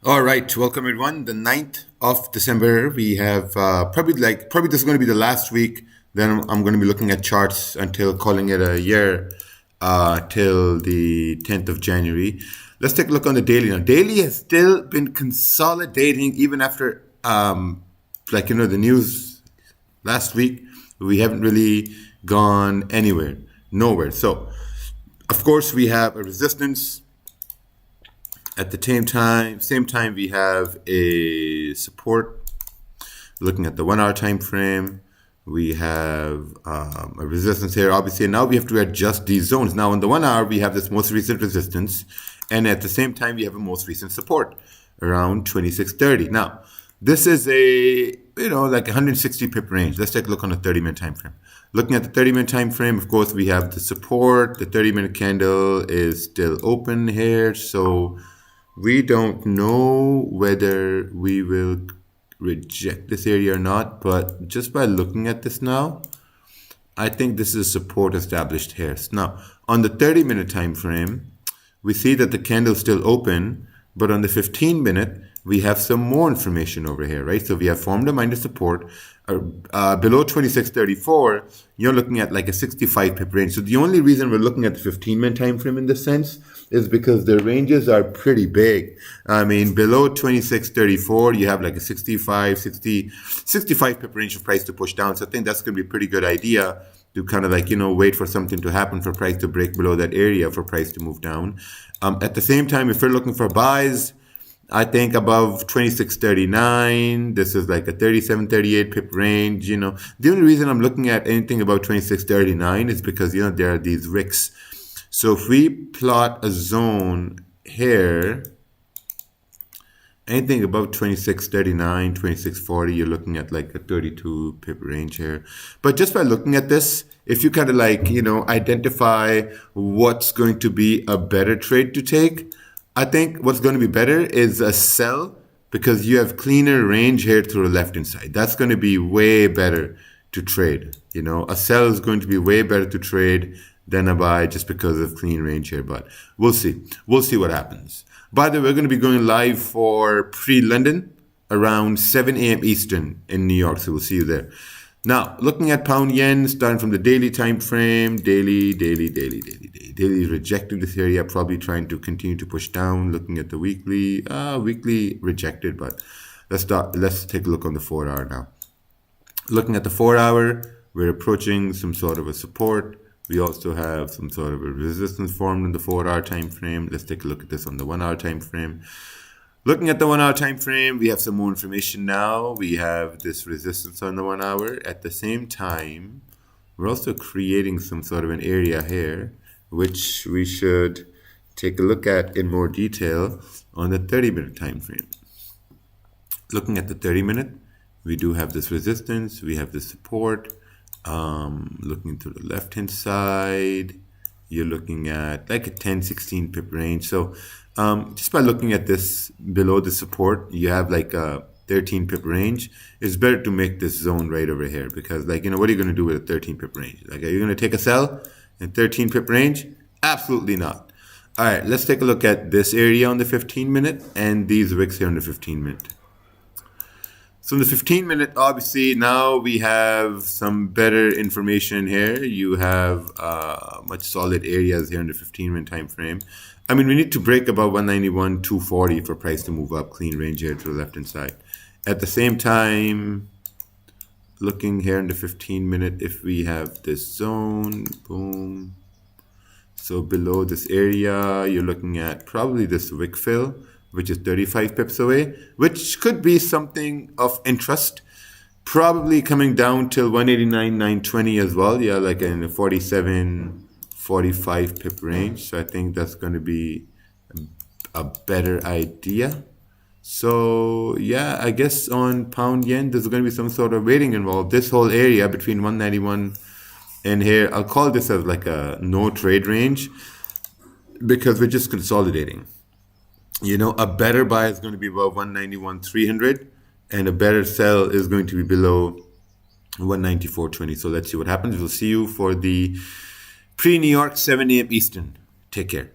All right, welcome everyone. The 9th of December, we have probably this is going to be the last week. Then I'm going to be looking at charts until calling it a year till the 10th of January. Let's take a look on the daily now. Daily has still been consolidating even after the news last week. We haven't really gone nowhere. So, of course, we have a resistance. At the same time, we have a support. Looking at the 1 hour time frame, we have a resistance here. Obviously, now we have to adjust these zones. Now, on the 1 hour, we have this most recent resistance, and at the same time, we have a most recent support around 2630. Now, this is like 160 pip range. Let's take a look on the 30-minute time frame. Looking at the 30-minute time frame, of course, we have the support. The 30-minute candle is still open here, so we don't know whether we will reject this area or not, but just by looking at this now, I think this is support established here. So now, on the 30-minute time frame, we see that the candle is still open, but on the 15-minute, we have some more information over here, right? So we have formed a minor support below 2634. You're looking at like a 65 pip range. So the only reason we're looking at the 15-minute time frame in this sense is because the ranges are pretty big. I mean, below 2634, you have like a 65 pip range of price to push down. So I think that's going to be a pretty good idea to kind of wait for something to happen for price to break below that area for price to move down. At the same time, if we're looking for buys, I think above 2639, this is like a 3738 pip range. The only reason I'm looking at anything above 2639 is because, there are these wicks. So if we plot a zone here, anything above 2639, 2640, you're looking at like a 32 pip range here. But just by looking at this, if you kind of identify what's going to be a better trade to take, I think what's going to be better is a sell, because you have cleaner range here to the left-hand side. That's going to be way better to trade. A sell is going to be way better to trade than a buy just because of clean range here. But we'll see. We'll see what happens. By the way, we're going to be going live for pre-London around 7 a.m. Eastern in New York. So we'll see you there. Now, looking at pound yen, starting from the daily time frame, daily rejected this area, probably trying to continue to push down. Looking at the weekly rejected, but let's take a look on the 4 hour now. Looking at the 4 hour, we're approaching some sort of a support. We also have some sort of a resistance formed in the 4 hour time frame. Let's take a look at this on the 1 hour time frame. Looking at the 1 hour time frame, we have some more information now. We have this resistance on the 1 hour. At the same time, we're also creating some sort of an area here, which we should take a look at in more detail on the 30-minute time frame. Looking at the 30-minute, we do have this resistance. We have this support. Looking to the left-hand side, you're looking at like a 10-16 pip range. So just by looking at this below the support, you have like a 13 pip range. It's better to make this zone right over here, because what are you going to do with a 13 pip range? Are you going to take a sell in 13 pip range? Absolutely not. All right, let's take a look at this area on the 15-minute and these wicks here on the 15-minute. So in the 15-minute, obviously, now we have some better information here. You have much solid areas here in the 15-minute time frame. I mean, we need to break above 191.240 for price to move up, clean range here to the left-hand side. At the same time, looking here in the 15-minute, if we have this zone, boom. So below this area, you're looking at probably this wick fill, which is 35 pips away, which could be something of interest. Probably coming down till 189.920 as well. Yeah, like in the 47, 45 pip range. So I think that's going to be a better idea. So yeah, I guess on pound yen, there's going to be some sort of waiting involved. This whole area between 191 and here, I'll call this as like a no trade range, because we're just consolidating. A better buy is going to be above 191.300, and a better sell is going to be below 194.20. So let's see what happens. We'll see you for the pre-New York 7 a.m. Eastern. Take care.